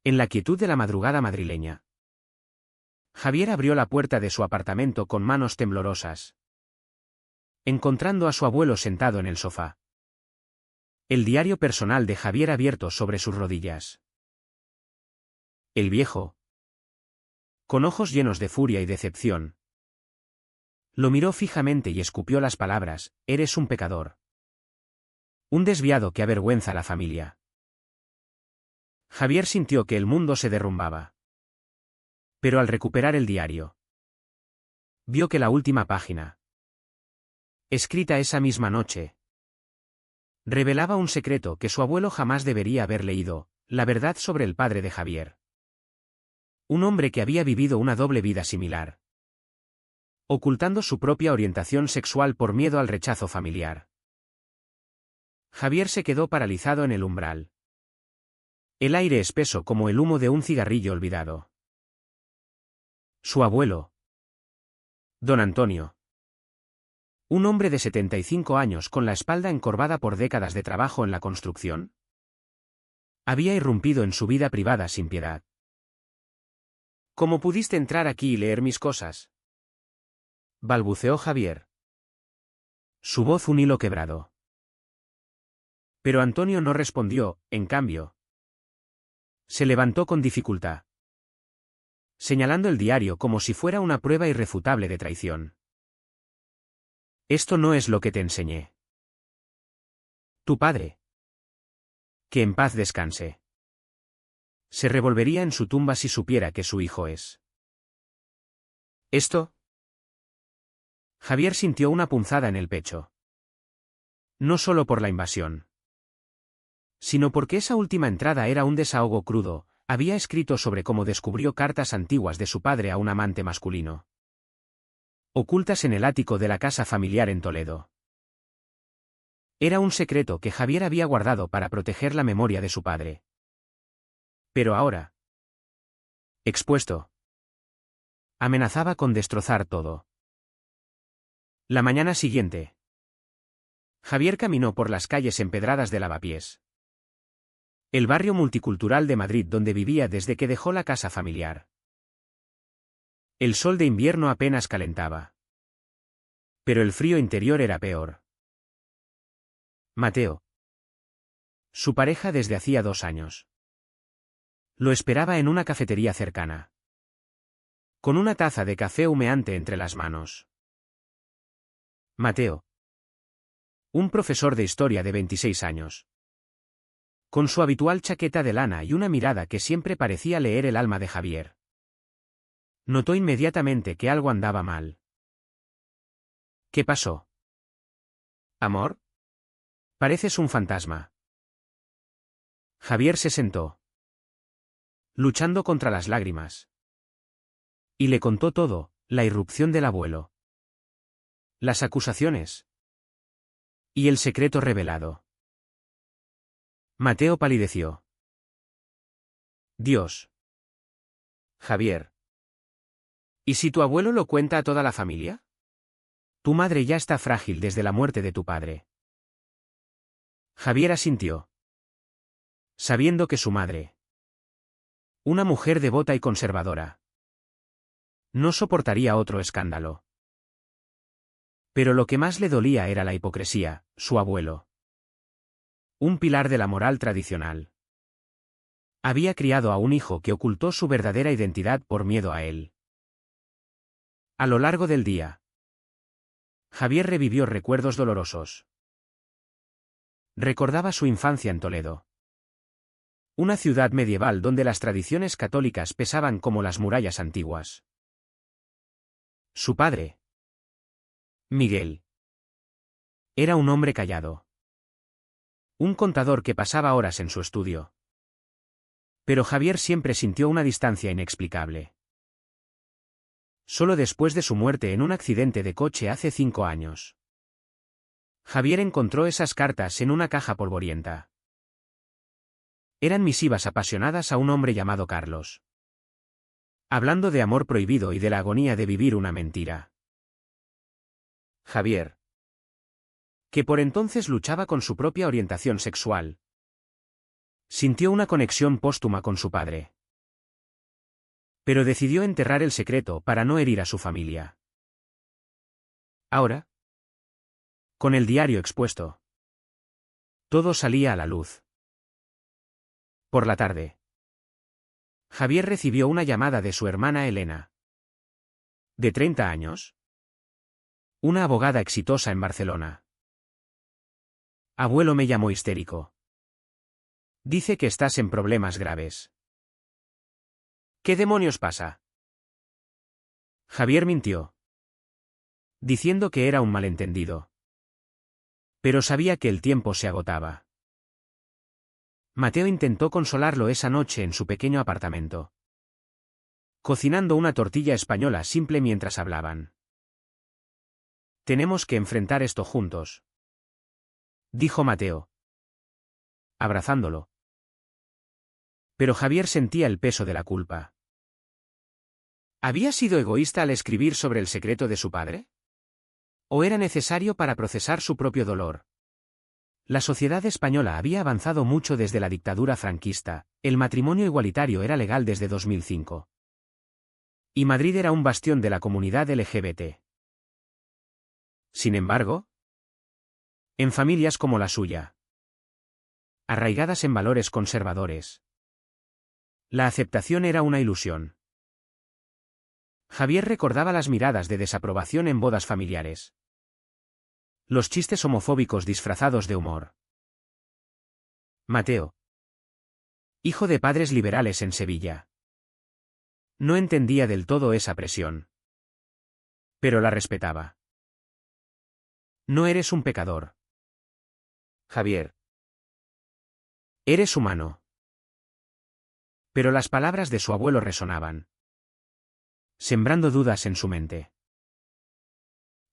En la quietud de la madrugada madrileña, Javier abrió la puerta de su apartamento con manos temblorosas, encontrando a su abuelo sentado en el sofá. El diario personal de Javier abierto sobre sus rodillas. El viejo, con ojos llenos de furia y decepción, lo miró fijamente y escupió las palabras: «Eres un pecador. Un desviado que avergüenza a la familia». Javier sintió que el mundo se derrumbaba. Pero al recuperar el diario, vio que la última página, escrita esa misma noche, revelaba un secreto que su abuelo jamás debería haber leído: la verdad sobre el padre de Javier. Un hombre que había vivido una doble vida similar, ocultando su propia orientación sexual por miedo al rechazo familiar. Javier se quedó paralizado en el umbral. El aire espeso como el humo de un cigarrillo olvidado. Su abuelo, don Antonio, un hombre de 75 años con la espalda encorvada por décadas de trabajo en la construcción, había irrumpido en su vida privada sin piedad. «¿Cómo pudiste entrar aquí y leer mis cosas?», balbuceó Javier, su voz un hilo quebrado. Pero Antonio no respondió. En cambio, se levantó con dificultad, señalando el diario como si fuera una prueba irrefutable de traición. «Esto no es lo que te enseñé. Tu padre, que en paz descanse, se revolvería en su tumba si supiera que su hijo es». «¿Esto?». Javier sintió una punzada en el pecho. No solo por la invasión, sino porque esa última entrada era un desahogo crudo. Había escrito sobre cómo descubrió cartas antiguas de su padre a un amante masculino, ocultas en el ático de la casa familiar en Toledo. Era un secreto que Javier había guardado para proteger la memoria de su padre. Pero ahora, expuesto, amenazaba con destrozar todo. La mañana siguiente, Javier caminó por las calles empedradas de Lavapiés, el barrio multicultural de Madrid donde vivía desde que dejó la casa familiar. El sol de invierno apenas calentaba, pero el frío interior era peor. Mateo, su pareja desde hacía 2 años, lo esperaba en una cafetería cercana, con una taza de café humeante entre las manos. Mateo, un profesor de historia de 26 años, con su habitual chaqueta de lana y una mirada que siempre parecía leer el alma de Javier, notó inmediatamente que algo andaba mal. «¿Qué pasó? ¿Amor? Pareces un fantasma». Javier se sentó, luchando contra las lágrimas, y le contó todo: la irrupción del abuelo, las acusaciones y el secreto revelado. Mateo palideció. «Dios. Javier. ¿Y si tu abuelo lo cuenta a toda la familia? Tu madre ya está frágil desde la muerte de tu padre». Javier asintió, sabiendo que su madre, una mujer devota y conservadora, no soportaría otro escándalo. Pero lo que más le dolía era la hipocresía. Su abuelo, un pilar de la moral tradicional, había criado a un hijo que ocultó su verdadera identidad por miedo a él. A lo largo del día, Javier revivió recuerdos dolorosos. Recordaba su infancia en Toledo, una ciudad medieval donde las tradiciones católicas pesaban como las murallas antiguas. Su padre, Miguel, era un hombre callado, un contador que pasaba horas en su estudio. Pero Javier siempre sintió una distancia inexplicable. Solo después de su muerte en un accidente de coche hace 5 años, Javier encontró esas cartas en una caja polvorienta. Eran misivas apasionadas a un hombre llamado Carlos, hablando de amor prohibido y de la agonía de vivir una mentira. Javier, que por entonces luchaba con su propia orientación sexual, sintió una conexión póstuma con su padre. Pero decidió enterrar el secreto para no herir a su familia. Ahora, con el diario expuesto, todo salía a la luz. Por la tarde, Javier recibió una llamada de su hermana Elena, de 30 años. Una abogada exitosa en Barcelona. Abuelo, me llamó histérico. Dice que estás en problemas graves. ¿Qué demonios pasa? Javier mintió, diciendo que era un malentendido. Pero sabía que el tiempo se agotaba. Mateo intentó consolarlo esa noche en su pequeño apartamento, cocinando una tortilla española simple mientras hablaban. Tenemos que enfrentar esto juntos, dijo Mateo, abrazándolo. Pero Javier sentía el peso de la culpa. ¿Había sido egoísta al escribir sobre el secreto de su padre? ¿O era necesario para procesar su propio dolor? La sociedad española había avanzado mucho desde la dictadura franquista, el matrimonio igualitario era legal desde 2005. Y Madrid era un bastión de la comunidad LGBT. Sin embargo, en familias como la suya, arraigadas en valores conservadores, la aceptación era una ilusión. Javier recordaba las miradas de desaprobación en bodas familiares. Los chistes homofóbicos disfrazados de humor. Mateo, hijo de padres liberales en Sevilla, no entendía del todo esa presión. Pero la respetaba. No eres un pecador, Javier. Eres humano. Pero las palabras de su abuelo resonaban, sembrando dudas en su mente.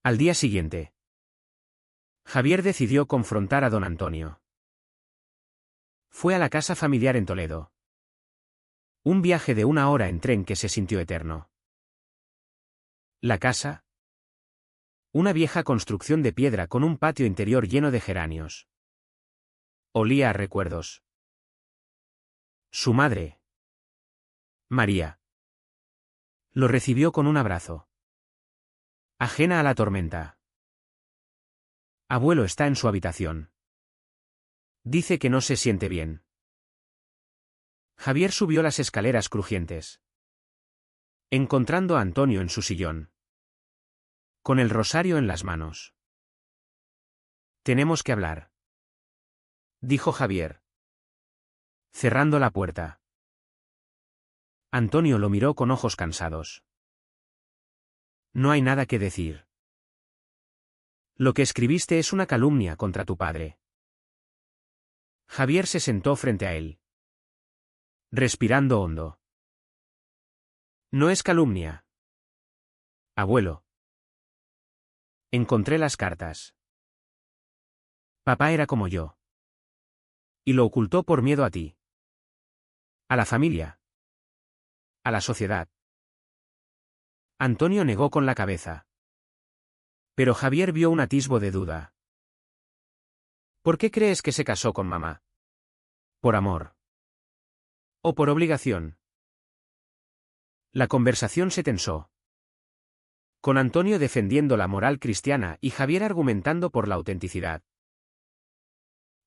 Al día siguiente, Javier decidió confrontar a don Antonio. Fue a la casa familiar en Toledo. Un viaje de 1 hora en tren que se sintió eterno. La casa, una vieja construcción de piedra con un patio interior lleno de geranios, olía a recuerdos. Su madre, María, lo recibió con un abrazo. Ajena a la tormenta. Abuelo está en su habitación. Dice que no se siente bien. Javier subió las escaleras crujientes, encontrando a Antonio en su sillón, con el rosario en las manos. Tenemos que hablar, dijo Javier, cerrando la puerta. Antonio lo miró con ojos cansados. No hay nada que decir. Lo que escribiste es una calumnia contra tu padre. Javier se sentó frente a él, respirando hondo. No es calumnia, abuelo. Encontré las cartas. Papá era como yo. Y lo ocultó por miedo a ti. A la familia. A la sociedad. Antonio negó con la cabeza. Pero Javier vio un atisbo de duda. ¿Por qué crees que se casó con mamá? ¿Por amor? ¿O por obligación? La conversación se tensó, con Antonio defendiendo la moral cristiana y Javier argumentando por la autenticidad.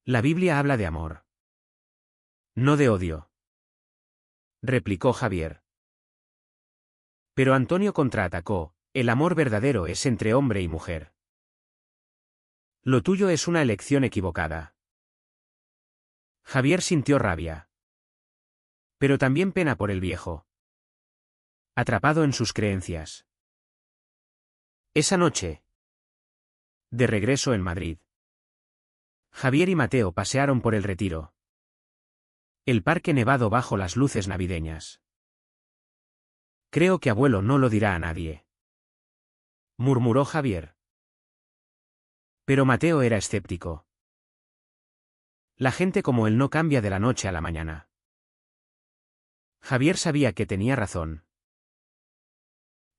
La Biblia habla de amor, no de odio, replicó Javier. Pero Antonio contraatacó, el amor verdadero es entre hombre y mujer. Lo tuyo es una elección equivocada. Javier sintió rabia, pero también pena por el viejo, atrapado en sus creencias. Esa noche, de regreso en Madrid, Javier y Mateo pasearon por el Retiro, el parque nevado bajo las luces navideñas. Creo que abuelo no lo dirá a nadie, murmuró Javier. Pero Mateo era escéptico. La gente como él no cambia de la noche a la mañana. Javier sabía que tenía razón.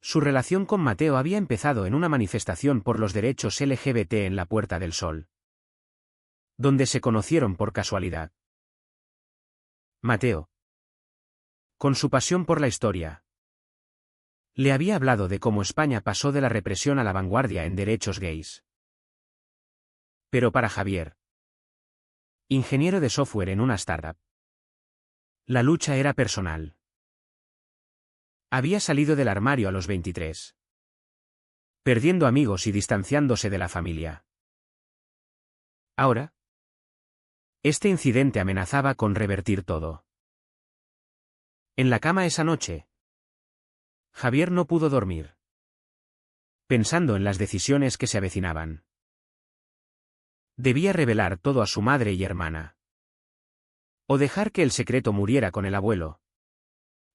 Su relación con Mateo había empezado en una manifestación por los derechos LGBT en la Puerta del Sol, donde se conocieron por casualidad. Mateo, con su pasión por la historia, Le había hablado de cómo España pasó de la represión a la vanguardia en derechos gays. Pero para Javier, ingeniero de software en una startup, la lucha era personal. Había salido del armario a los 23, perdiendo amigos y distanciándose de la familia. Ahora, este incidente amenazaba con revertir todo. En la cama esa noche, Javier no pudo dormir, pensando en las decisiones que se avecinaban. Debía revelar todo a su madre y hermana, o dejar que el secreto muriera con el abuelo.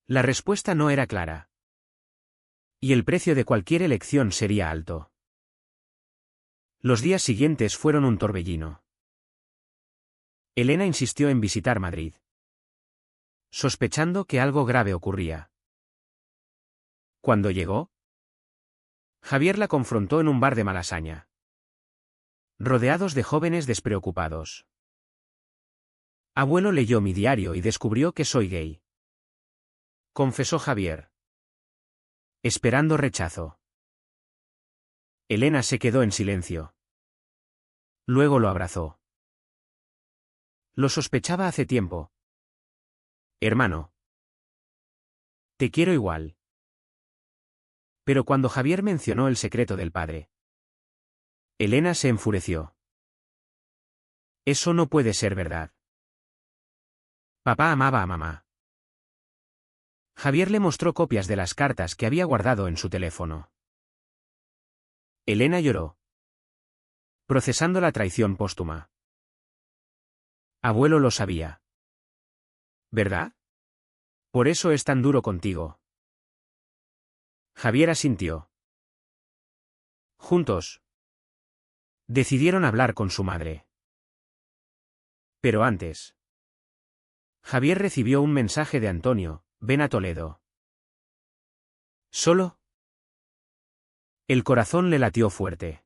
La respuesta no era clara, y el precio de cualquier elección sería alto. Los días siguientes fueron un torbellino. Elena insistió en visitar Madrid, sospechando que algo grave ocurría. Cuando llegó, Javier la confrontó en un bar de Malasaña, rodeados de jóvenes despreocupados. Abuelo leyó mi diario y descubrió que soy gay, confesó Javier, esperando rechazo. Elena se quedó en silencio. Luego lo abrazó. Lo sospechaba hace tiempo. Hermano, te quiero igual. Pero cuando Javier mencionó el secreto del padre, Elena se enfureció. Eso no puede ser verdad. Papá amaba a mamá. Javier le mostró copias de las cartas que había guardado en su teléfono. Elena lloró, procesando la traición póstuma. Abuelo lo sabía. ¿Verdad? Por eso es tan duro contigo. Javier asintió. Juntos, decidieron hablar con su madre. Pero antes, Javier recibió un mensaje de Antonio: ven a Toledo. ¿Solo? El corazón le latió fuerte.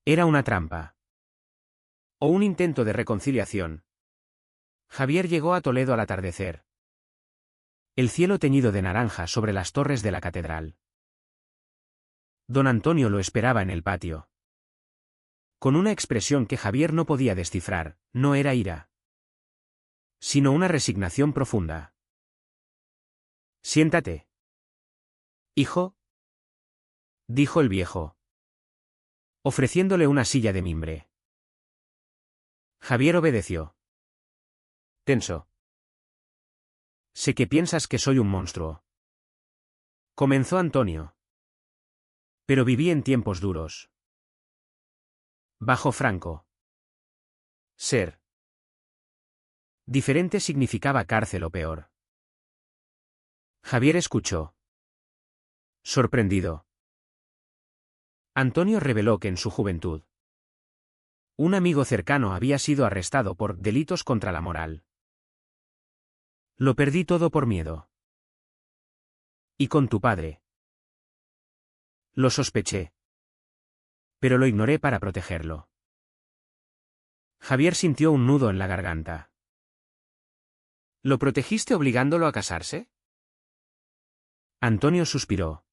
Era una trampa. O un intento de reconciliación. Javier llegó a Toledo al atardecer. El cielo teñido de naranja sobre las torres de la catedral. Don Antonio lo esperaba en el patio, con una expresión que Javier no podía descifrar. No era ira, sino una resignación profunda. Siéntate, hijo, dijo el viejo, ofreciéndole una silla de mimbre. Javier obedeció, tenso. Sé que piensas que soy un monstruo, comenzó Antonio. Pero viví en tiempos duros. Bajo Franco, ser diferente significaba cárcel o peor. Javier escuchó, sorprendido. Antonio reveló que en su juventud, un amigo cercano había sido arrestado por delitos contra la moral. Lo perdí todo por miedo. ¿Y con tu padre? Lo sospeché, pero lo ignoré para protegerlo. Javier sintió un nudo en la garganta. ¿Lo protegiste obligándolo a casarse? Antonio suspiró.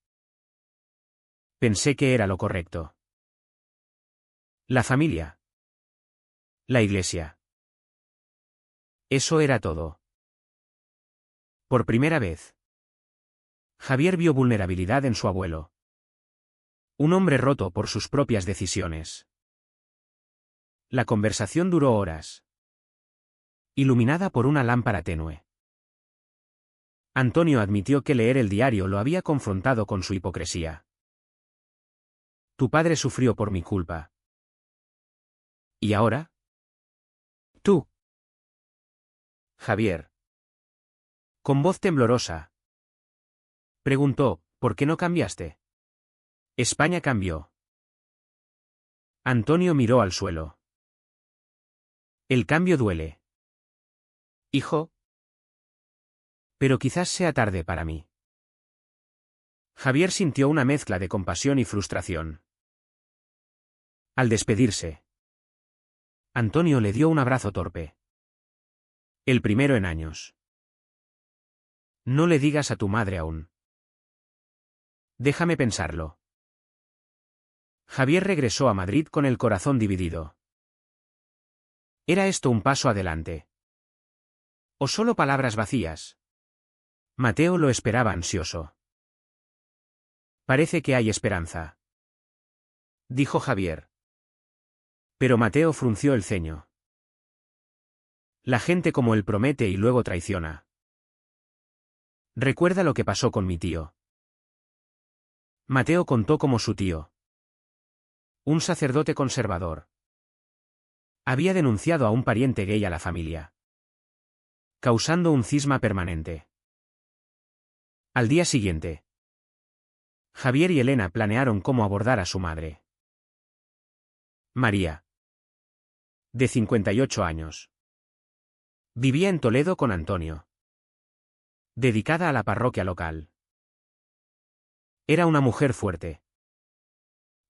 Pensé que era lo correcto. La familia. La iglesia. Eso era todo. Por primera vez, Javier vio vulnerabilidad en su abuelo. Un hombre roto por sus propias decisiones. La conversación duró horas, iluminada por una lámpara tenue. Antonio admitió que leer el diario lo había confrontado con su hipocresía. Tu padre sufrió por mi culpa. ¿Y ahora? Tú. Javier, con voz temblorosa, preguntó: ¿por qué no cambiaste? España cambió. Antonio miró al suelo. El cambio duele, hijo. Pero quizás sea tarde para mí. Javier sintió una mezcla de compasión y frustración. Al despedirse, Antonio le dio un abrazo torpe. El primero en años. No le digas a tu madre aún. Déjame pensarlo. Javier regresó a Madrid con el corazón dividido. ¿Era esto un paso adelante? ¿O solo palabras vacías? Mateo lo esperaba ansioso. Parece que hay esperanza, dijo Javier. Pero Mateo frunció el ceño. La gente como él promete y luego traiciona. Recuerda lo que pasó con mi tío. Mateo contó cómo su tío, un sacerdote conservador, había denunciado a un pariente gay a la familia, causando un cisma permanente. Al día siguiente, Javier y Elena planearon cómo abordar a su madre. María, de 58 años, vivía en Toledo con Antonio, dedicada a la parroquia local. Era una mujer fuerte,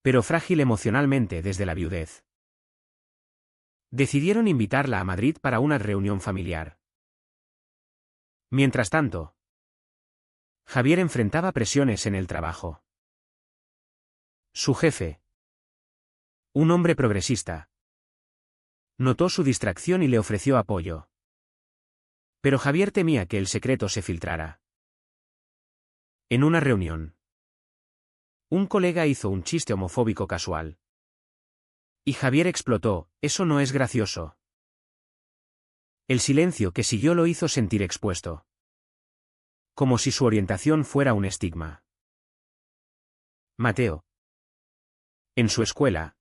pero frágil emocionalmente desde la viudez. Decidieron invitarla a Madrid para una reunión familiar. Mientras tanto, Javier enfrentaba presiones en el trabajo. Su jefe, un hombre progresista, notó su distracción y le ofreció apoyo. Pero Javier temía que el secreto se filtrara. En una reunión, un colega hizo un chiste homofóbico casual. Y Javier explotó: «Eso no es gracioso». El silencio que siguió lo hizo sentir expuesto. Como si su orientación fuera un estigma. Mateo, en su escuela,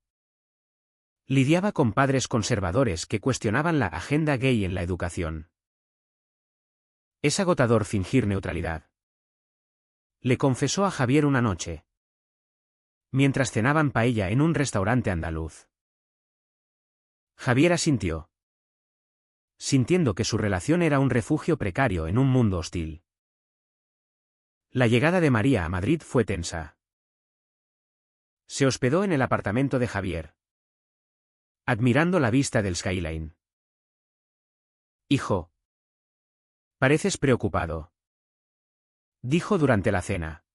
lidiaba con padres conservadores que cuestionaban la agenda gay en la educación. Es agotador fingir neutralidad, le confesó a Javier una noche, mientras cenaban paella en un restaurante andaluz. Javier asintió, sintiendo que su relación era un refugio precario en un mundo hostil. La llegada de María a Madrid fue tensa. Se hospedó en el apartamento de Javier, admirando la vista del skyline. «Hijo, pareces preocupado», dijo durante la cena.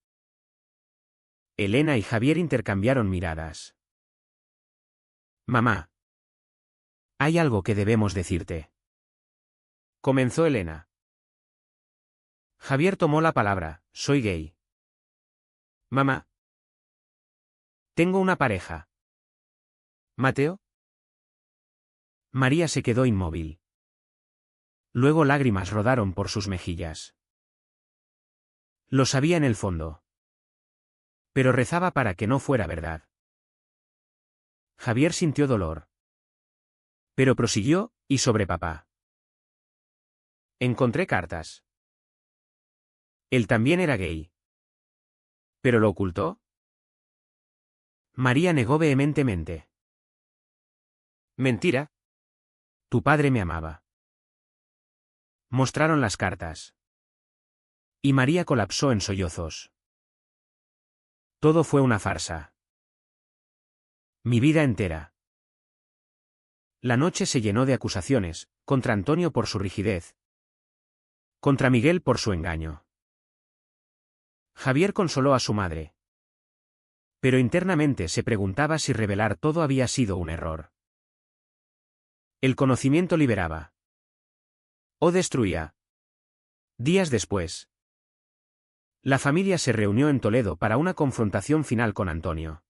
Elena y Javier intercambiaron miradas. «Mamá, hay algo que debemos decirte», comenzó Elena. Javier tomó la palabra: «Soy gay». «Mamá, tengo una pareja». «¿Mateo?» María se quedó inmóvil. Luego lágrimas rodaron por sus mejillas. Lo sabía en el fondo, pero rezaba para que no fuera verdad. Javier sintió dolor, pero prosiguió: «Y sobre papá. Encontré cartas. Él también era gay. ¿Pero lo ocultó?». María negó vehementemente. «Mentira. Tu padre me amaba». Mostraron las cartas. Y María colapsó en sollozos. Todo fue una farsa. Mi vida entera. La noche se llenó de acusaciones, contra Antonio por su rigidez, contra Miguel por su engaño. Javier consoló a su madre, pero internamente se preguntaba si revelar todo había sido un error. El conocimiento liberaba, o destruía. Días después, la familia se reunió en Toledo para una confrontación final con Antonio.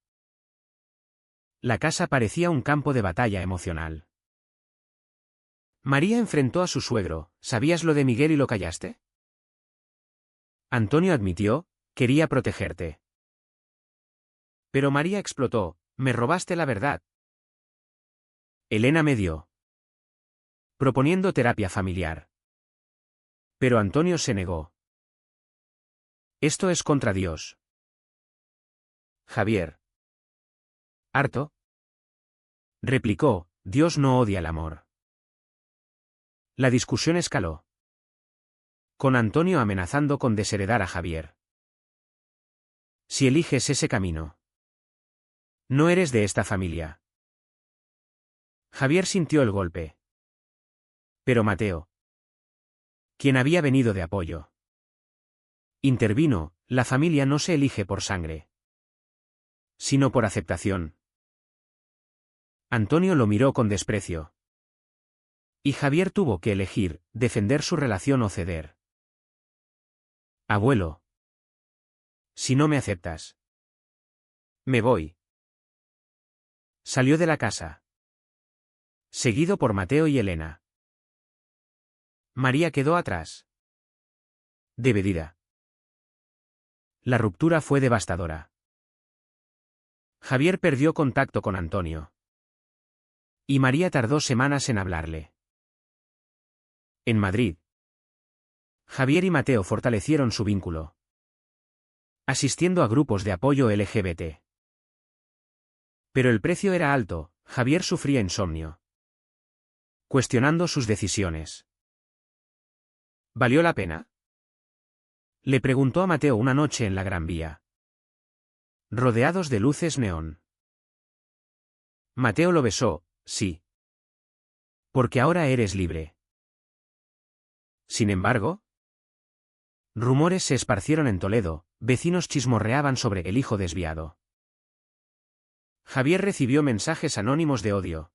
La casa parecía un campo de batalla emocional. María enfrentó a su suegro: «¿Sabías lo de Miguel y lo callaste?». Antonio admitió: «Quería protegerte». Pero María explotó: «Me robaste la verdad». Elena medió, proponiendo terapia familiar. Pero Antonio se negó. «Esto es contra Dios». Javier, harto, replicó: «Dios no odia el amor». La discusión escaló, con Antonio amenazando con desheredar a Javier. «Si eliges ese camino, no eres de esta familia». Javier sintió el golpe. Pero Mateo, quien había venido de apoyo, intervino: La familia no se elige por sangre, sino por aceptación. Antonio lo miró con desprecio. Y Javier tuvo que elegir, defender su relación o ceder. Abuelo. Si no me aceptas. Me voy. Salió de la casa. Seguido por Mateo y Elena. María quedó atrás. Dividida. La ruptura fue devastadora. Javier perdió contacto con Antonio. Y María tardó semanas en hablarle. En Madrid, Javier y Mateo fortalecieron su vínculo, asistiendo a grupos de apoyo LGBT. Pero el precio era alto, Javier sufría insomnio, cuestionando sus decisiones. ¿Valió la pena? Le preguntó a Mateo una noche en la Gran Vía, rodeados de luces neón. Mateo lo besó, sí. Porque ahora eres libre. Sin embargo, rumores se esparcieron en Toledo, vecinos chismorreaban sobre el hijo desviado. Javier recibió mensajes anónimos de odio,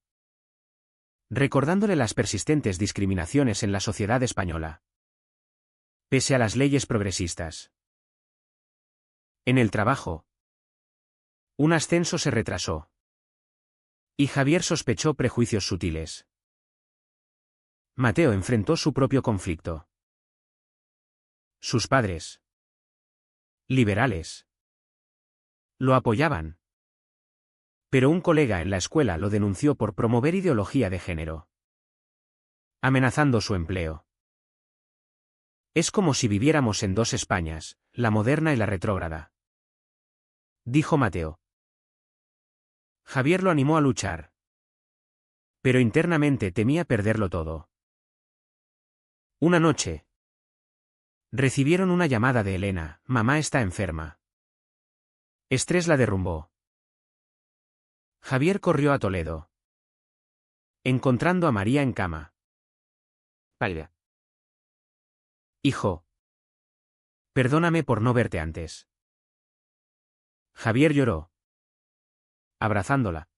recordándole las persistentes discriminaciones en la sociedad española, pese a las leyes progresistas. En el trabajo, un ascenso se retrasó. Y Javier sospechó prejuicios sutiles. Mateo enfrentó su propio conflicto. Sus padres, liberales, lo apoyaban. Pero un colega en la escuela lo denunció por promover ideología de género, amenazando su empleo. Es como si viviéramos en dos Españas, la moderna y la retrógrada, dijo Mateo. Javier lo animó a luchar. Pero internamente temía perderlo todo. Una noche, recibieron una llamada de Elena: mamá está enferma. Estrés la derrumbó. Javier corrió a Toledo, encontrando a María en cama. Pálida. Hijo. Perdóname por no verte antes. Javier lloró, abrazándola.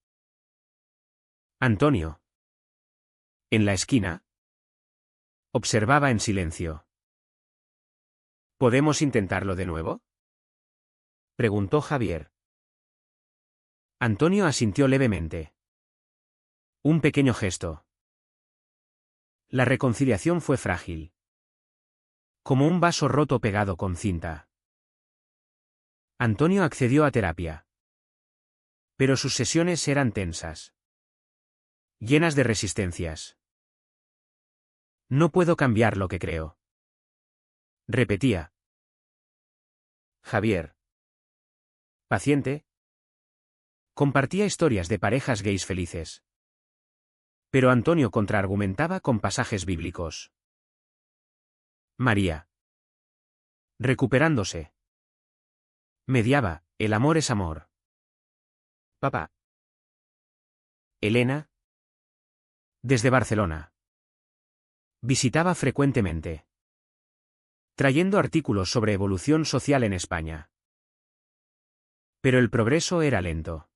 Antonio, en la esquina, observaba en silencio. ¿Podemos intentarlo de nuevo?, preguntó Javier. Antonio asintió levemente. Un pequeño gesto. La reconciliación fue frágil, como un vaso roto pegado con cinta. Antonio accedió a terapia. Pero sus sesiones eran tensas, llenas de resistencias. No puedo cambiar lo que creo, repetía. Javier, paciente, compartía historias de parejas gays felices. Pero Antonio contraargumentaba con pasajes bíblicos. María, recuperándose, mediaba: el amor es amor. Papá. Elena, desde Barcelona, visitaba frecuentemente, trayendo artículos sobre evolución social en España. Pero el progreso era lento.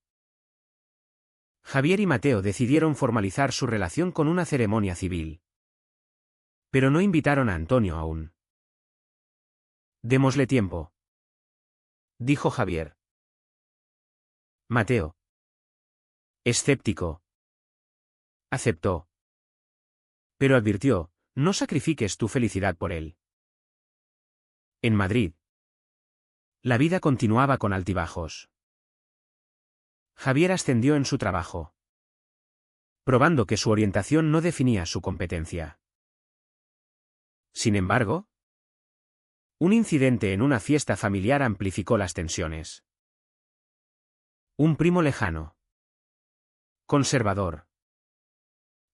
Javier y Mateo decidieron formalizar su relación con una ceremonia civil. Pero no invitaron a Antonio aún. Démosle tiempo, dijo Javier. Mateo, escéptico, aceptó. Pero advirtió: no sacrifiques tu felicidad por él. En Madrid, la vida continuaba con altibajos. Javier ascendió en su trabajo, probando que su orientación no definía su competencia. Sin embargo, un incidente en una fiesta familiar amplificó las tensiones. Un primo lejano, conservador,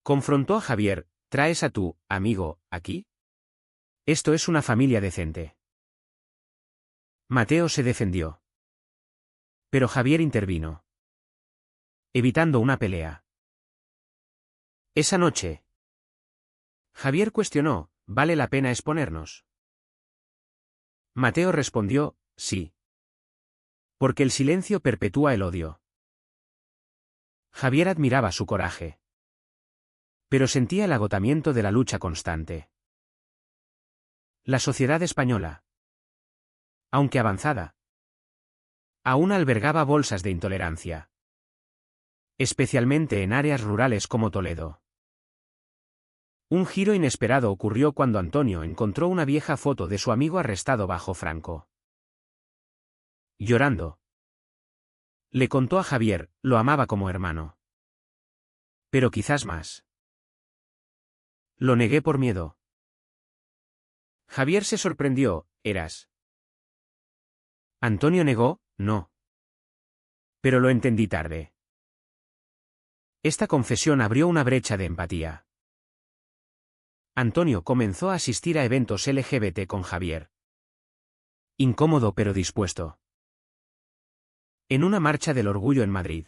confrontó a Javier: ¿traes a tu amigo aquí? Esto es una familia decente. Mateo se defendió. Pero Javier intervino, evitando una pelea. Esa noche, Javier cuestionó: ¿vale la pena exponernos? Mateo respondió: sí. Porque el silencio perpetúa el odio. Javier admiraba su coraje. Pero sentía el agotamiento de la lucha constante. La sociedad española, aunque avanzada, aún albergaba bolsas de intolerancia. Especialmente en áreas rurales como Toledo. Un giro inesperado ocurrió cuando Antonio encontró una vieja foto de su amigo arrestado bajo Franco. Llorando, le contó a Javier, lo amaba como hermano. Pero quizás más. Lo negué por miedo. Javier se sorprendió, ¿eras? Antonio negó, no. Pero lo entendí tarde. Esta confesión abrió una brecha de empatía. Antonio comenzó a asistir a eventos LGBT con Javier. Incómodo pero dispuesto. En una marcha del orgullo en Madrid.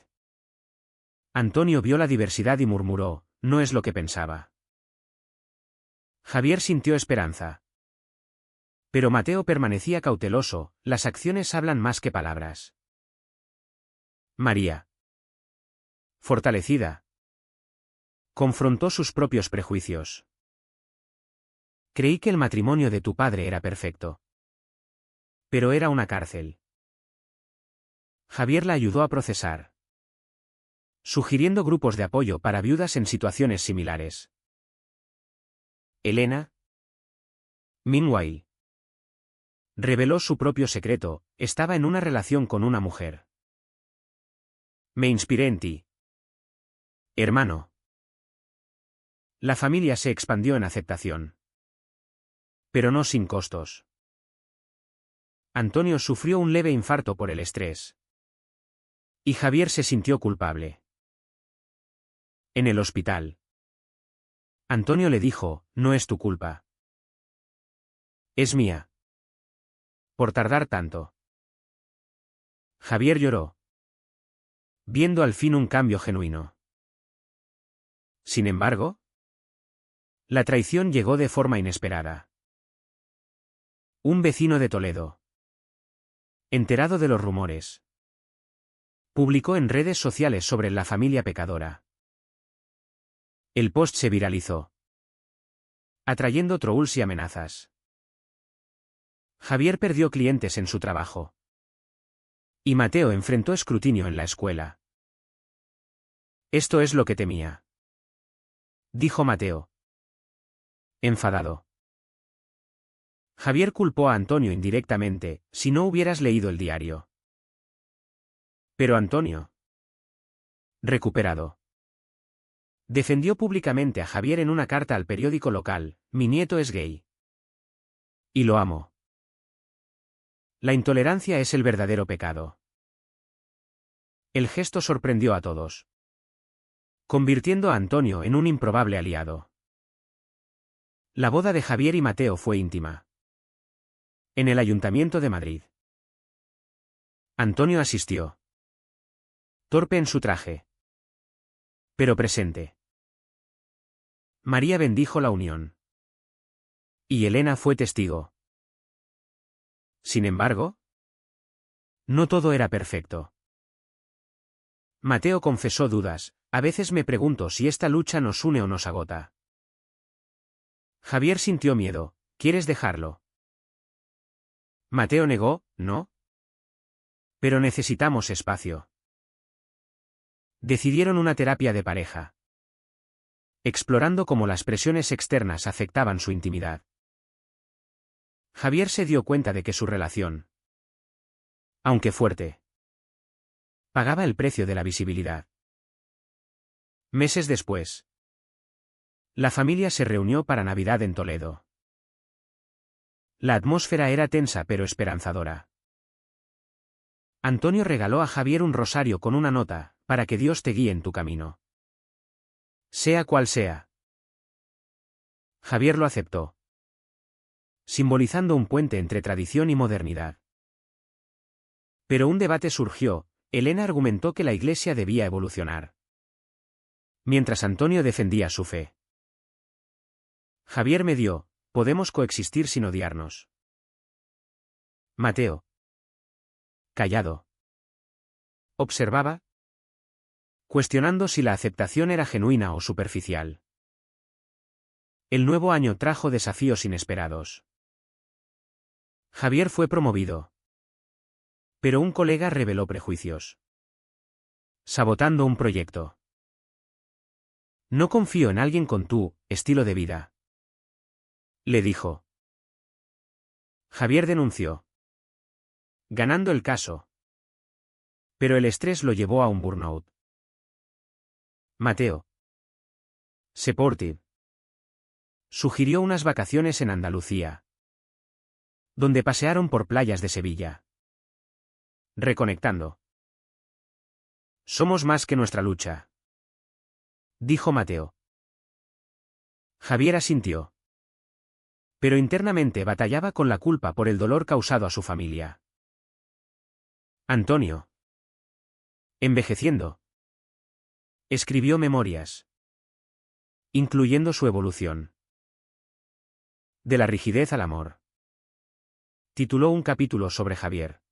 Antonio vio la diversidad y murmuró, no es lo que pensaba. Javier sintió esperanza. Pero Mateo permanecía cauteloso, las acciones hablan más que palabras. María, fortalecida, confrontó sus propios prejuicios. Creí que el matrimonio de tu padre era perfecto. Pero era una cárcel. Javier la ayudó a procesar, sugiriendo grupos de apoyo para viudas en situaciones similares. Elena, meanwhile, reveló su propio secreto, estaba en una relación con una mujer. Me inspiré en ti, hermano. La familia se expandió en aceptación. Pero no sin costos. Antonio sufrió un leve infarto por el estrés. Y Javier se sintió culpable. En el hospital, Antonio le dijo, no es tu culpa. Es mía. Por tardar tanto. Javier lloró, viendo al fin un cambio genuino. Sin embargo, la traición llegó de forma inesperada. Un vecino de Toledo, enterado de los rumores, publicó en redes sociales sobre la familia pecadora. El post se viralizó, atrayendo trolls y amenazas. Javier perdió clientes en su trabajo. Y Mateo enfrentó escrutinio en la escuela. Esto es lo que temía, dijo Mateo, enfadado. Javier culpó a Antonio indirectamente, si no hubieras leído el diario. Pero Antonio, recuperado, defendió públicamente a Javier en una carta al periódico local, mi nieto es gay. Y lo amo. La intolerancia es el verdadero pecado. El gesto sorprendió a todos, convirtiendo a Antonio en un improbable aliado. La boda de Javier y Mateo fue íntima. En el Ayuntamiento de Madrid. Antonio asistió. Torpe en su traje, pero presente. María bendijo la unión. Y Elena fue testigo. Sin embargo, no todo era perfecto. Mateo confesó dudas, a veces me pregunto si esta lucha nos une o nos agota. Javier sintió miedo, ¿quieres dejarlo? Mateo negó, no. Pero necesitamos espacio. Decidieron una terapia de pareja, explorando cómo las presiones externas afectaban su intimidad. Javier se dio cuenta de que su relación, aunque fuerte, pagaba el precio de la visibilidad. Meses después, la familia se reunió para Navidad en Toledo. La atmósfera era tensa pero esperanzadora. Antonio regaló a Javier un rosario con una nota, para que Dios te guíe en tu camino. Sea cual sea. Javier lo aceptó, simbolizando un puente entre tradición y modernidad. Pero un debate surgió, Elena argumentó que la Iglesia debía evolucionar, mientras Antonio defendía su fe. Javier medió, podemos coexistir sin odiarnos. Mateo, callado. Observaba, cuestionando si la aceptación era genuina o superficial. El nuevo año trajo desafíos inesperados. Javier fue promovido. Pero un colega reveló prejuicios. Sabotando un proyecto. No confío en alguien con tu estilo de vida, le dijo. Javier denunció, ganando el caso. Pero el estrés lo llevó a un burnout. Mateo Seporti sugirió unas vacaciones en Andalucía, donde pasearon por playas de Sevilla. Reconectando. Somos más que nuestra lucha, dijo Mateo. Javier asintió. Pero internamente batallaba con la culpa por el dolor causado a su familia. Antonio, envejeciendo, escribió memorias, incluyendo su evolución. De la rigidez al amor. Tituló un capítulo sobre Javier.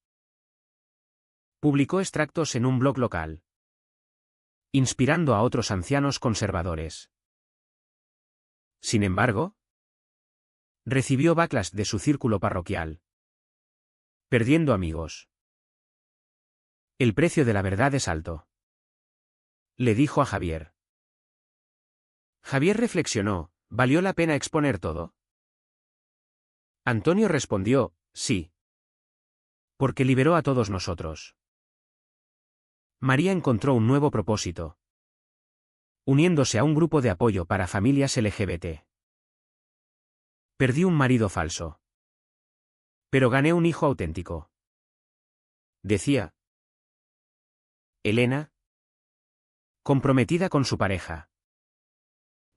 Publicó extractos en un blog local, inspirando a otros ancianos conservadores. Sin embargo, recibió backlash de su círculo parroquial, perdiendo amigos. El precio de la verdad es alto, le dijo a Javier. Javier reflexionó, ¿valió la pena exponer todo? Antonio respondió, sí. Porque liberó a todos nosotros. María encontró un nuevo propósito, uniéndose a un grupo de apoyo para familias LGBT. Perdí un marido falso, pero gané un hijo auténtico, decía. Elena, comprometida con su pareja,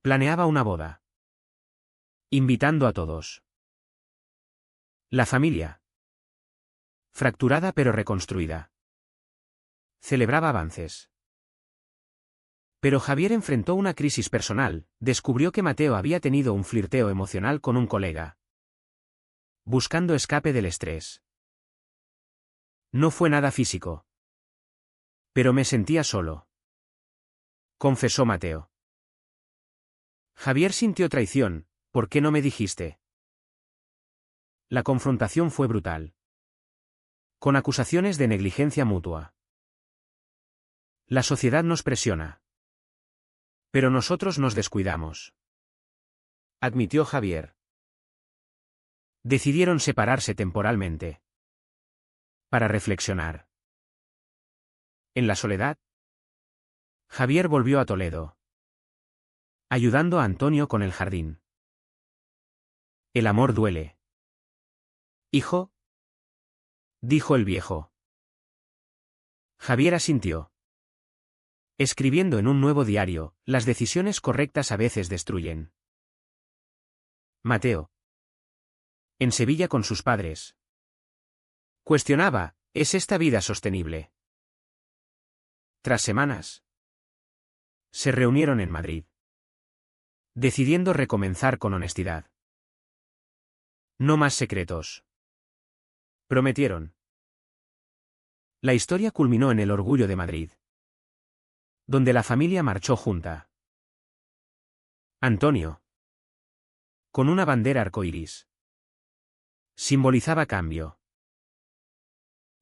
planeaba una boda, invitando a todos. La familia, fracturada pero reconstruida, celebraba avances. Pero Javier enfrentó una crisis personal, descubrió que Mateo había tenido un flirteo emocional con un colega, buscando escape del estrés. No fue nada físico. Pero me sentía solo, confesó Mateo. Javier sintió traición, ¿por qué no me dijiste? La confrontación fue brutal, con acusaciones de negligencia mutua. La sociedad nos presiona. Pero nosotros nos descuidamos, admitió Javier. Decidieron separarse temporalmente, para reflexionar. En la soledad, Javier volvió a Toledo, ayudando a Antonio con el jardín. El amor duele. Hijo, dijo el viejo. Javier asintió. Escribiendo en un nuevo diario, las decisiones correctas a veces destruyen. Mateo. En Sevilla con sus padres. Cuestionaba, ¿es esta vida sostenible? Tras semanas, se reunieron en Madrid, decidiendo recomenzar con honestidad. No más secretos, prometieron. La historia culminó en el Orgullo de Madrid, donde la familia marchó junta. Antonio, con una bandera arcoíris, simbolizaba cambio.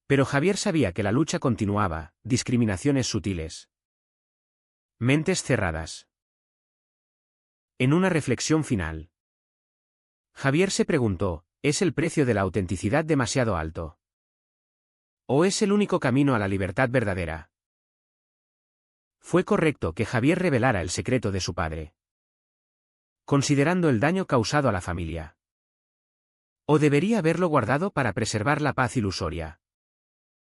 Pero Javier sabía que la lucha continuaba, discriminaciones sutiles, mentes cerradas. En una reflexión final, Javier se preguntó, ¿es el precio de la autenticidad demasiado alto? ¿O es el único camino a la libertad verdadera? Fue correcto que Javier revelara el secreto de su padre, considerando el daño causado a la familia. ¿O debería haberlo guardado para preservar la paz ilusoria?